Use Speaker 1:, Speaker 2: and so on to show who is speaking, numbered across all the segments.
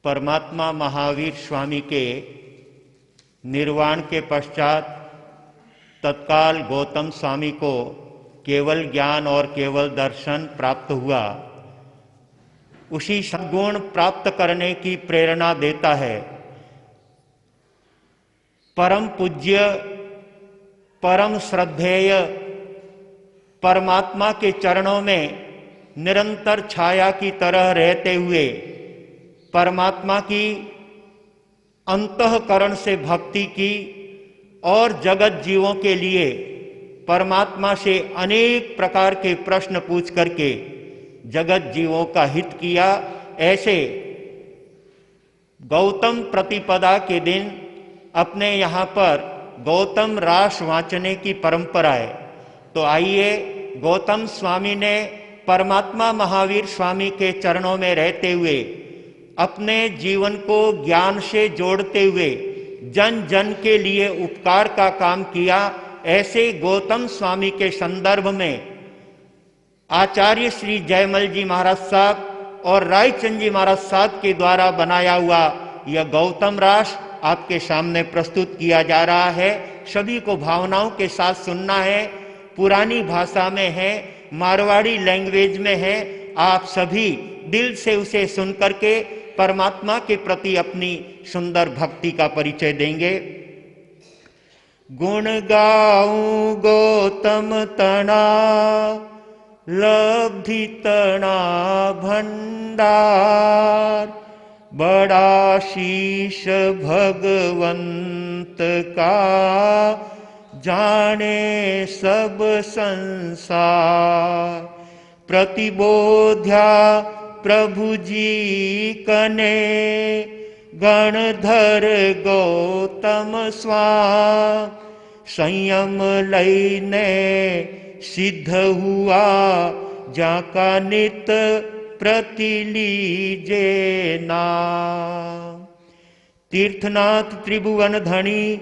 Speaker 1: परमात्मा महावीर स्वामी के निर्वाण के पश्चात तत्काल गौतम स्वामी को केवल ज्ञान और केवल दर्शन प्राप्त हुआ। उसी सद्गुण प्राप्त करने की प्रेरणा देता है। परम पूज्य परम श्रद्धेय परमात्मा के चरणों में निरंतर छाया की तरह रहते हुए परमात्मा की अंतःकरण से भक्ति की और जगत जीवों के लिए परमात्मा से अनेक प्रकार के प्रश्न पूछ करके जगत जीवों का हित किया। ऐसे गौतम प्रतिपदा के दिन अपने यहाँ पर गौतम रास वांचने की परंपरा है। तो आइए गौतम स्वामी ने परमात्मा महावीर स्वामी के चरणों में रहते हुए अपने जीवन को ज्ञान से जोड़ते हुए जन जन के लिए उपकार का काम किया। ऐसे गौतम स्वामी के संदर्भ में आचार्य श्री जयमल जी महाराज साहब और रायचंद जी महाराज साहब के द्वारा बनाया हुआ यह गौतम रास आपके सामने प्रस्तुत किया जा रहा है। सभी को भावनाओं के साथ सुनना है। पुरानी भाषा में है, मारवाड़ी लैंग्वेज में है। आप सभी दिल से उसे सुन करके परमात्मा के प्रति अपनी सुंदर भक्ति का परिचय देंगे। गुण गाऊं गौतम तना लब्धि तना भंडार, बड़ा शीश भगवंत का जाने सब संसार। प्रतिबोध्या प्रभु जी कने गणधर गौतम स्वाम, संयम लईने सिद्ध हुआ जाका नित प्रति लीजे नाम। तीर्थनाथ त्रिभुवन धनी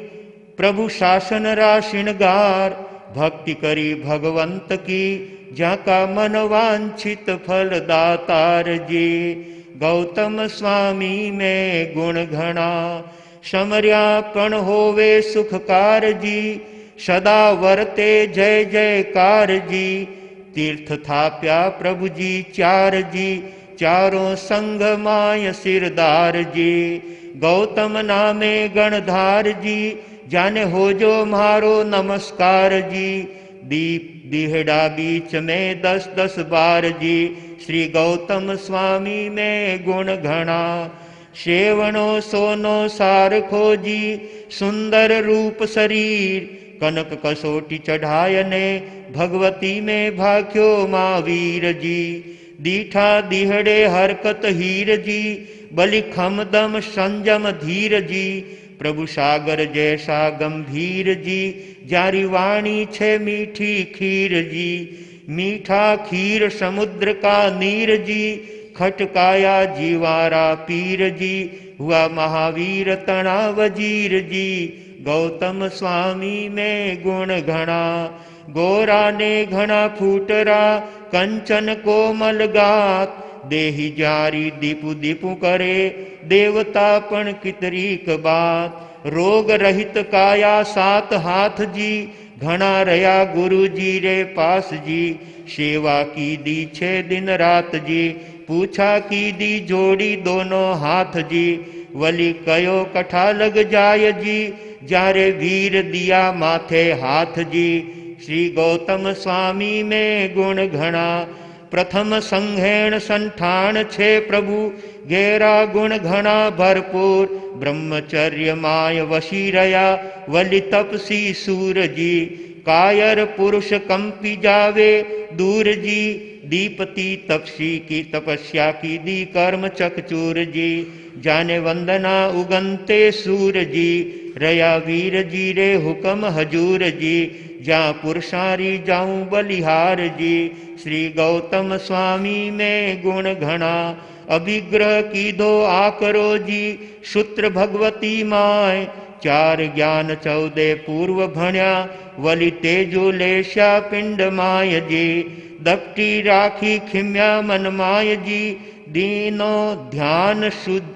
Speaker 1: प्रभु शासन रा श्रृंगार, भक्ति करी भगवंत की जाका मन वांछित फल दातार जी। गौतम स्वामी में गुण घना समर्यापण होवे सुखकार जी, सदा वरते जय जयकार जी। तीर्थ थाप्या प्रभु जी चार जी, चारों संग माय सिरदार जी। गौतम नामे गणधार जी, जाने हो जो मारो नमस्कार जी। दीप दिहड़ा बीच में 10-10 बार जी, श्री गौतम स्वामी में गुण घना। सेवनो सोनो सार खोजी, सुंदर रूप शरीर, कनक कसोटी चढ़ायने भगवती में भाख्यो महावीर जी। दीठा दिहड़े हरकत हीर जी, बलि खम दम संजम धीर जी। प्रभु सागर जैसा गंभीर जी, जारी वाणी छे मीठी खीर जी। मीठा खीर समुद्र का नीर जी, खटकाया जीवारा पीर जी। हुआ महावीर तना वजीर जी, गौतम स्वामी में गुण घना। गोरा ने घना फूटरा, कंचन कोमल गात, देहि जारी दीपु दीपु करे, देवतापन कितरीक बात। रोग रहित काया 7 हाथ जी, घना रया गुरु जी रे पास जी। सेवा की दी 6 दिन रात जी, पूछा की दी जोड़ी दोनों हाथ जी। वली कयो कठा लग जाय जी, जारे वीर दिया माथे हाथ जी। श्री गौतम स्वामी में गुण घना, प्रथम संघेण संठान छे प्रभु, गेरा गुण घना भरपूर। ब्रह्मचर्य माय वशी रया, वलि तपसी सूर जी। कायर पुरुष कंपी जावे दूर जी, दीपति तपसी की तपस्या की दी कर्म चकचूर जी। जाने वंदना उगंते सूर जी, रया वीर जी रे हुक्म हजूर जी। जा पुरुषारी जाऊं बलिहार जी, श्री गौतम स्वामी में गुण घना। अभिग्रह की दो आकरो जी, सूत्र भगवती माय। 4 ज्ञान 14 पूर्व भण्या, वली तेजो लेशा पिंड माय जी। दपटी राखी खिम्या मन माय जी, दीनो ध्यान शुद्ध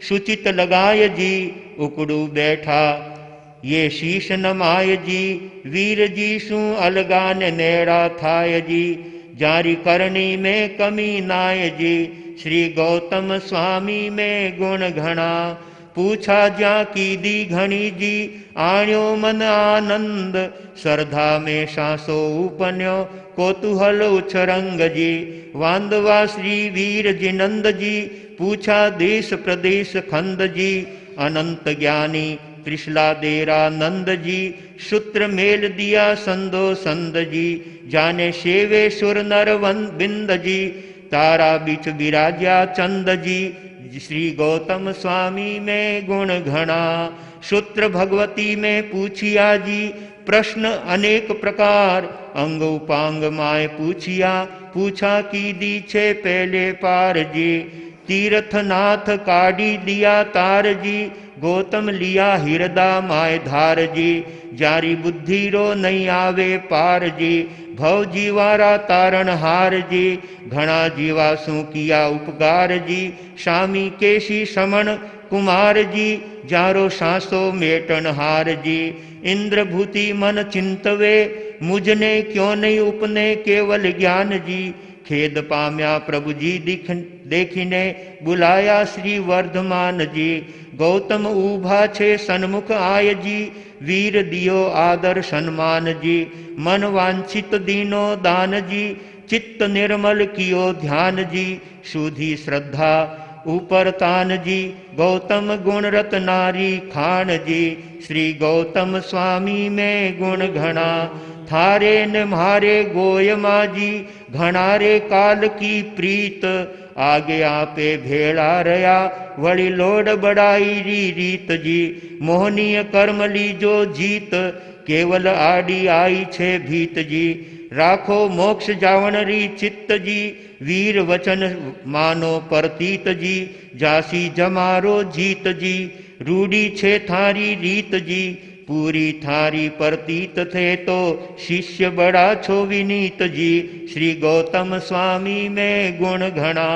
Speaker 1: सुचित लगाय जी उकड़ू बैठा। ये शीश नमाय जी वीर जी सु अलगान नेड़ा थाय जी। जारी करनी में कमी नाय जी श्री गौतम स्वामी में गुण घना। पूछा ज्या की दी घणी जी आण्यो मन आनंद। श्रद्धा में सांसो उपन्यो कोतूहल उछरंग जी। वांदवा श्री वीर जिनंद जी पूछा देश प्रदेश खंड जी। अनंत ज्ञानी त्रिशला देरा नंद जी सूत्र मेल दिया संदो संद जी। जाने शेवे सुर नर बिंद जी तारा बिच विराजा चंद जी। श्री गौतम स्वामी में गुण घना। सूत्र भगवती में पूछिया जी प्रश्न अनेक प्रकार। अंग उपांग माय पूछिया पूछा की दीछे पहले पार जी। तीर्थनाथ काढ़ी दिया तार जी गौतम लिया हिरदा माय धार जी। जारी बुद्धि रो नहीं आवे पार जी भव जीवारा तारण हार जी। घना जीवासु किया उपकार जी स्वामी केशी समण कुमार जी। जारो सांसो मेटन हार जी। इंद्र भूति मन चिंतवे मुझने क्यों नहीं उपने केवल ज्ञान जी। खेद पाम्या प्रभु जी देखिने बुलाया श्री वर्धमान जी। गौतम उभा छे सन्मुख आय जी वीर दियो आदर सम्मान जी। मन वांछित दीनो दान जी चित्त निर्मल कियो ध्यान जी। सुधी श्रद्धा ऊपर तान जी गौतम गुण रत नारी खान जी। श्री गौतम स्वामी में गुण घना। थारे न मारे गोय माजी घनारे काल की प्रीत। आगे आपे भेड़ा रया वड़ी लोड बड़ाई री रीत जी। मोहनीय कर्म लीजो जीत केवल आडी आई छे भीत जी। राखो मोक्ष जावन री चित्त जी वीर वचन मानो परतीत जी। जासी जमारो जीत जी रूढ़ी छे थारी रीत जी। पूरी थारी परतीत थे तो शिष्य बड़ा छो विनीत जी। श्री गौतम स्वामी में गुण घना।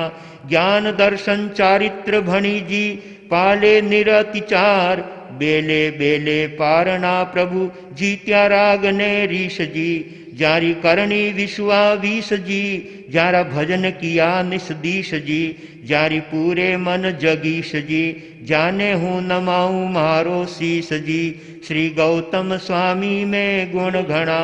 Speaker 1: ज्ञान दर्शन चारित्र भणी जी पाले निरतिचार। बेले बेले पारणा प्रभु जीत्या राग ने रीश जी। जारी करणी विश्वावीस जी जारा भजन किया निसदीश जी। जारी पूरे मन जगीश जी जाने हूँ नमाऊं मारो शीस जी। श्री गौतम स्वामी में गुण घना।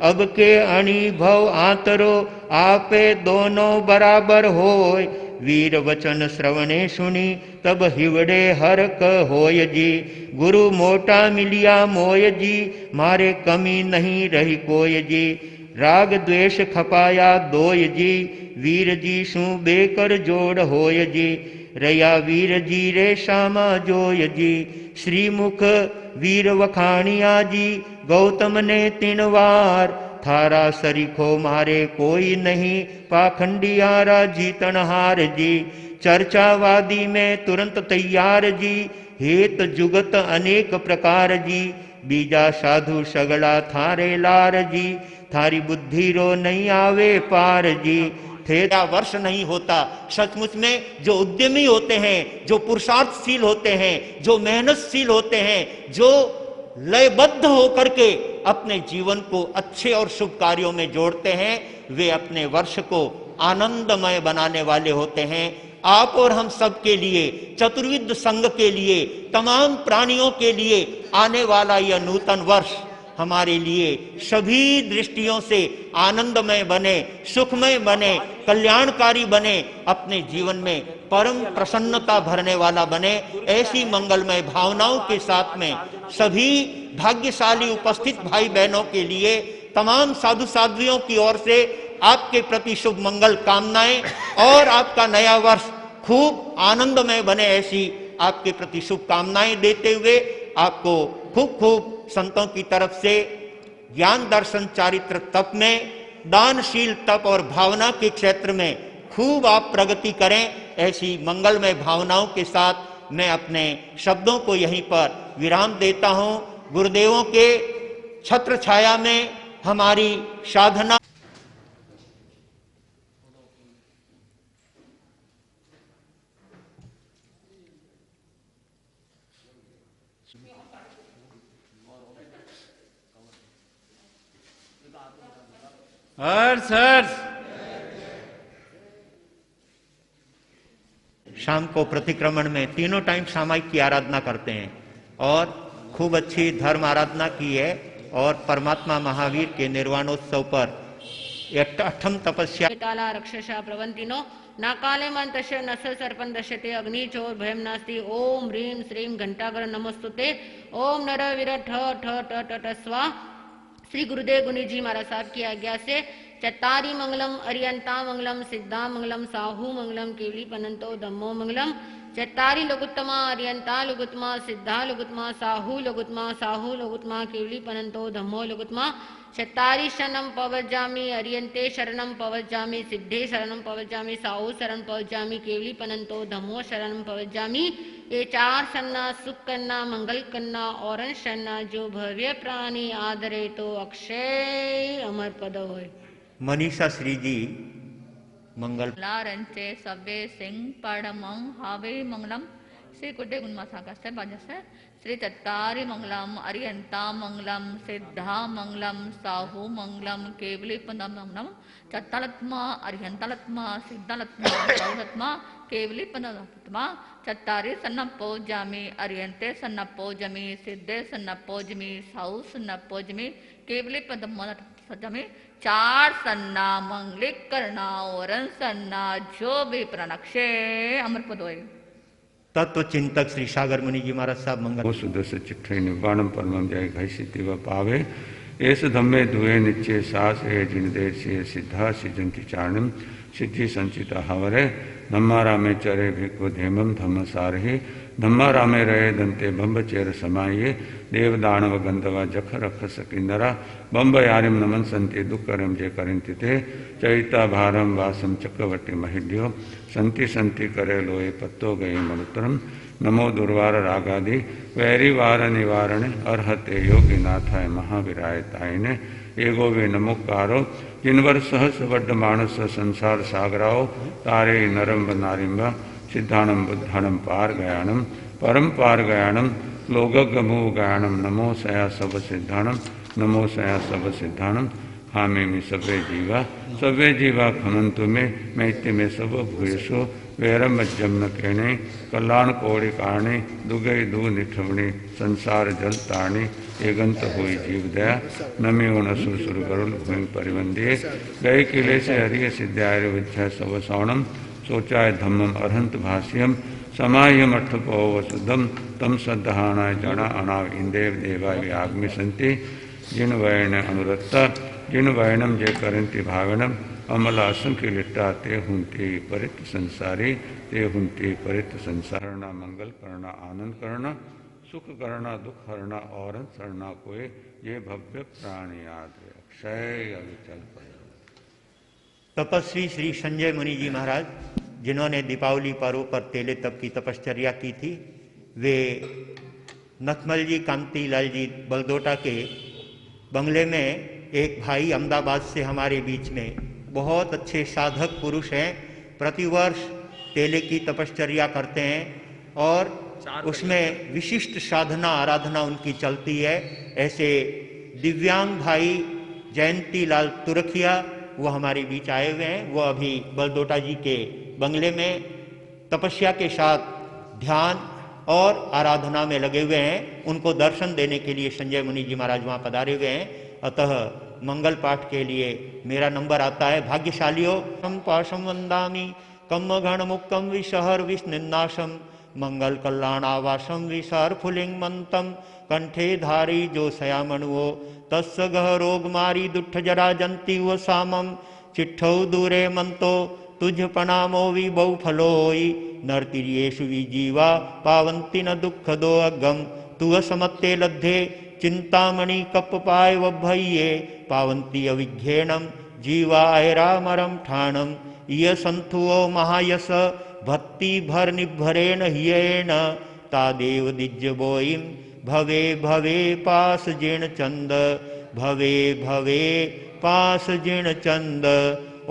Speaker 1: अब के अणि भव आतरो आपे दोनों बराबर होय। वीर वचन श्रवणे सुनी तब हिवड़े हर क होय जी। गुरु मोटा मिलिया मोय जी मारे कमी नहीं रही कोय जी। राग द्वेष खपाया दोय जी वीर जी सु बेकर जोड़ होय जी। रया वीर जी रे श्यामा जोय जी। श्रीमुख वीर वखाणिया जी गौतम ने 3 वार। थारा सरीखो मारे कोई नहीं पाखंडियारा जीतनहार जी। चर्चावादी में तुरंत तैयार जी हेत जुगत अनेक प्रकार जी। बीजा साधु सगला थारे लार जी थारी बुद्धि रो नहीं आवे पार जी। तेरा वर्ष नहीं होता। सचमुच में जो उद्यमी होते हैं, जो पुरुषार्थशील होते हैं, जो मेहनतशील होते हैं, जो लयबद्ध होकर के अपने जीवन को अच्छे और शुभ कार्यों में जोड़ते हैं, वे अपने वर्ष को आनंदमय बनाने वाले होते हैं। आप और हम सब के लिए, चतुर्विद संघ के लिए, तमाम प्राणियों के लिए आने वाला यह नूतन वर्ष हमारे लिए सभी दृष्टियों से आनंदमय बने, सुखमय बने, कल्याणकारी बने, अपने जीवन में परम प्रसन्नता भरने वाला बने। ऐसी मंगलमय भावनाओं के साथ में सभी भाग्यशाली उपस्थित भाई बहनों के लिए तमाम साधु साध्वियों की ओर से आपके प्रति शुभ मंगल कामनाएं और आपका नया वर्ष खूब आनंदमय बने, ऐसी आपके प्रति शुभकामनाएं देते हुए आपको खूब खूब संतों की तरफ से ज्ञान दर्शन चारित्र तप में, दानशील तप और भावना के क्षेत्र में खूब आप प्रगति करें, ऐसी मंगलमय भावनाओं के साथ मैं अपने शब्दों को यहीं पर विराम देता हूं। गुरुदेवों के छत्र छाया में हमारी साधना
Speaker 2: हर्ष हर्ष।
Speaker 1: शाम को प्रतिक्रमण में तीनों टाइम सामायिक की आराधना करते हैं और खूब अच्छी धर्म आराधना की है और परमात्मा महावीर के निर्वाणोत्सव पर अठम तपस्या
Speaker 3: रक्षसा प्रवंतिनो नाकाले मंतस्य नसल सर्पन दश्यते अग्नि चोर भयम नास्ति। ओम ह्रीं श्रीं घंटाकर नमस्तुते। ओम नर वीर ठ ठ ट ट ट स्वा। श्री गुरुदेव गुनी जी महाराज साहब की आज्ञा से चत्तारी मंगलम अरियंता मंगलम सिद्धा मंगलम साहू मंगलम केवली पनंतो धम्मो मंगलम। चत्तारी लघुत्तमा अरियंता लघुत्तमा सिद्धा लघुत्तमा साहू लघुत्तमा केवली पनंतो धम्मो लघुत्तमा। चत्तारी शरणं पवज्जामि अरियंते शरणं पवज्जामि सिद्धे शरणं पवज्जामि साहू शरण पवज्जामि केवली पनंतो धम्मो शरणं पवज्जामि। ये चार सन्ना सुख करना मंगल करना और शरणा जो भव्य प्राणी आदरे तो अक्षय अमर पद होय।
Speaker 1: मनीषा श्री जी मंगल
Speaker 4: लारंचे सव्वे सिंह पड़मं हावे मंगलम। श्री गुड्डे गुणमा सागस्ते बाजसे श्री चत्तारी मंगलम अरियंता मंगलम सिद्धा मंगलम साहू मंगलम केवली पदम मंगलम। चत्तालत्मा अरियंतालत्मा सिद्धालत्मा साहूलत्मा केवली पदमा। चत्तारी सन्नपोजामि अरियंते सन्नपोजमि सिद्धे सन्नपोजमि साहू सन्नपोजमि केवली पदम सजमि। चार सन्ना मंगलिक करना और सन्ना जो भी प्रणक्षे अमर पदोय।
Speaker 1: तत्व चिंतक श्री सागर मुनि जी महाराज साहब मंगल
Speaker 5: वो सुदस चिट्ठे निवाणम परमम जय घई सिद्धि व पावे। एस धम्मे दुए निच्चे सास ए जिन देर से सिद्धा सिजंति चारणम सिद्धि संचिता हवरे। धम्मा रामे चरे भिक्खु धेमम धम्म सारहि। धम्मा रामे रहे दंते बंब चेर समाये। देव दानव गंधवा जख रख सकिंदरा। बंब यारिम नमन संते दुखरम जय करिंति ते। चैता भारम वासम चक्रवर्ती महिड्यो। संति संति करे लोए पत्तो गए मनुत्रम। नमो दुर्वार रागादि वैरी वार निवारणे अर्हते योगी नाथाय महावीराय तायने। एगो वे नमोकारो जिनवर सहस वड्ड मानस संसार सागराओ। तारे नरम नारिम्बा सिद्धाणम बुद्धाणम पार गयाणम परम पार गयाणम लोगगमो गयाणम। नमो सया सब सिद्धाणम नमो सया सब सिद्धाणम। हामे में सभे जीवा खमंतु में मैत्य में सब भूयसो। वैरम मज्जम न कहने कल्याण कोड़े कारणे दुगई दू निठवणे संसार जल तारणे। एगंत हुई जीव दया नमे उन असुर सुर गरुल भूमि परिवंदिये। गए किले से हरिय सिद्धाय विद्या सब सौणम सोचाय धम्मम अरहंत भाष्यम समाह्यम अठपो वसुधम तम सदहाणाय जना अणाव इंदेव देवाय आग्नि संति। जिन वैण अनुरत्ता जिन वैणम जय करंति भावनम अमला असंख्य लिट्टा ते हुंते परित संसारी ते हुंते परित संसारणा। मंगल करना आनंद करना सुख करना दुख हरना और शरणा कोय ये भव्य प्राणी याद अक्षय अविचल।
Speaker 1: तपस्वी श्री संजय मुनि जी महाराज जिन्होंने दीपावली पर्व पर तेले तप की तपश्चर्या की थी, वे नथमल जी कांति लाल जी बलदोटा के बंगले में एक भाई अहमदाबाद से हमारे बीच में बहुत अच्छे साधक पुरुष हैं। प्रतिवर्ष तेले की तपश्चर्या करते हैं और उसमें विशिष्ट साधना आराधना उनकी चलती है। ऐसे दिव्यांग भाई जयंती लाल तुरखिया वो हमारे बीच आए हुए हैं। वो अभी बलदोटा जी के बंगले में तपस्या के साथ ध्यान और आराधना में लगे हुए हैं। उनको दर्शन देने के लिए संजय मुनि जी महाराज वहाँ पधारे हुए हैं। अतः मंगल पाठ के लिए मेरा नंबर आता है। भाग्यशालियों हम पाशम वंदामी कम गण मुक्कम विषहर विष्णुनाशम मंगल कल्याण आवासम विसर फुलिंग मंतम कंठे धारी जो सयामणुओ तस् गह रोग मारी दुष्ट जरा जंती व सामम चिट्ठौ दूरे मंतो तुझ प्रणामो वि बहु फलोई नरतिरियेषु विजीवा पावंती न दुख दो अगम तु समत्ते लद्धे चिंतामणि कप पाय वभ्ये पावंती अविघ्येणम जीवा ऐरामरम ठाणम ये संथुओ महायस भक्ति भर निभरेण हियेण तादेव दिज्य बोईम भवे भवे पास जिण चंद भवे भवे पास जिण चंद।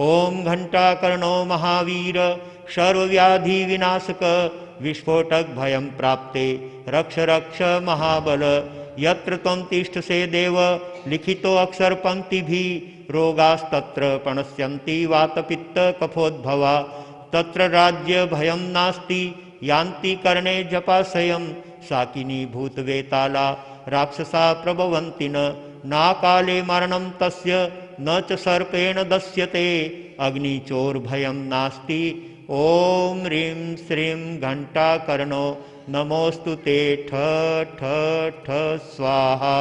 Speaker 1: ओम घंटाकर्णो महावीर सर्वव्याधि विनाशक विस्फोटक भयं प्राप्ते रक्ष रक्ष महाबल यत्र त्वं तिष्ठसे देव लिखितो अक्षर पंक्ति भी रोगास्तत्र प्रणश्यन्ति वातपित्त कफोद्भवा तत्र राज्य भयं नास्ति यान्ति कर्णे जपाशयं साकिनी भूतवेताला राक्षसा प्रभवन्ति न काले मरणं तस्य न च सर्पेण दस्यते अग्निचोर्भयं नास्ति ओम ह्रीं श्रीं घंटाकर्णो नमोस्तु ते ठ ठ ठ स्वाहा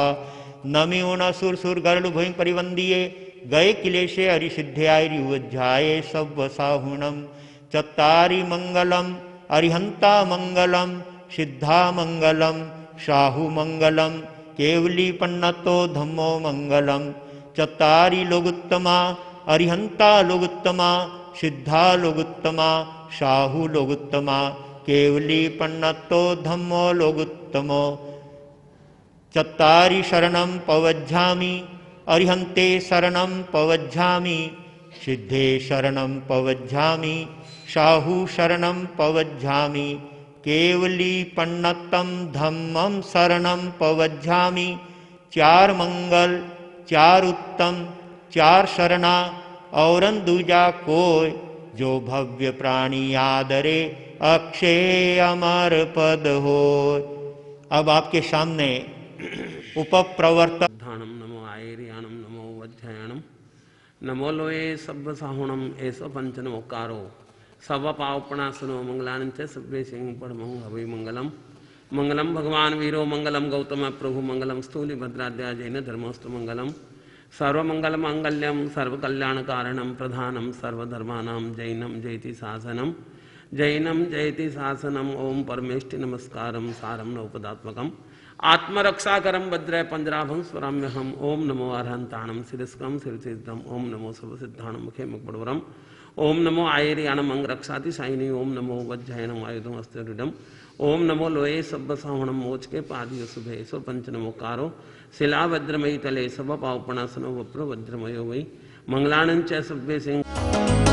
Speaker 1: नमिउणसुरसुर गरुड़ भूमि परिवंदिये गए किलेशे हरिसिद्ध्यायुवध्याये सव्वसाहुणम चत्तारि मंगलम अरिहंता मंगलम सिद्धा मंगलम शाहु मंगलम केवली पन्नतो धम्मो मंगलम चत्तारि लोगुत्तमा अरिहंता लोगुत्तमा सिद्धा लोगुत्तमा शाहु लोगुत्तमा केवली पन्नतो धम्मो लोगुत्तमो चत्तारि शरणं पवज्झामि अरिहन्ते शरणं पवज्झामि सिद्धे शरणं पवज्झामि शाहु शरणं पवज्झामि केवली पन्नतम धम्मं शरणं पवज्झामि चार मंगल चार उत्तम चार शरणा औरन दूजा कोय जो भव्य प्राणी आदरे अक्षय अमर पद हो। अब आपके सामने उपप्रवर्तक
Speaker 2: नमो आयर्याणम नमो वज्रयाणम नमो लोये सब्ब साहुणम ऐसो पंच नमोकारो सव पावपणासनो मंगलान च सब्बे सिंह परमं हवै मंगलम मंगलम भगवान वीरो मंगलम गौतम प्रभु मंगलम स्थूलि भद्राद्या जैन धर्मोस्तु मंगलम सर्वमंगल मांगल्यम सर्वकल्याणकारणम प्रधानम सर्वधर्मानां जैनम जयति शासनम जैनम जयति शासनम ओम परमेष्टि नमस्कारम सारम नौपदात्मकम आत्मरक्षाकरम भद्रय पंजराभं स्वराम्यहम ओम नमो अर्हंताणम शिरस्कम शिरसिद्धम ओम नमो सर्वसिद्धाणम मुखे मुखपड़वरम ओम नमो आयर्याणम अंगरक्षाति साइनी ओम नमो वज्रयणम आयुधम अस्त्रिडम ओम नमो लोये सब्ब साहुणम मोच के पादियो शुभे सो पंच नमोकारो शिला वज्रमयी तले सब पावपणासनो वप्र वज्रमयो वै मंगलानंच सब्बे सिंह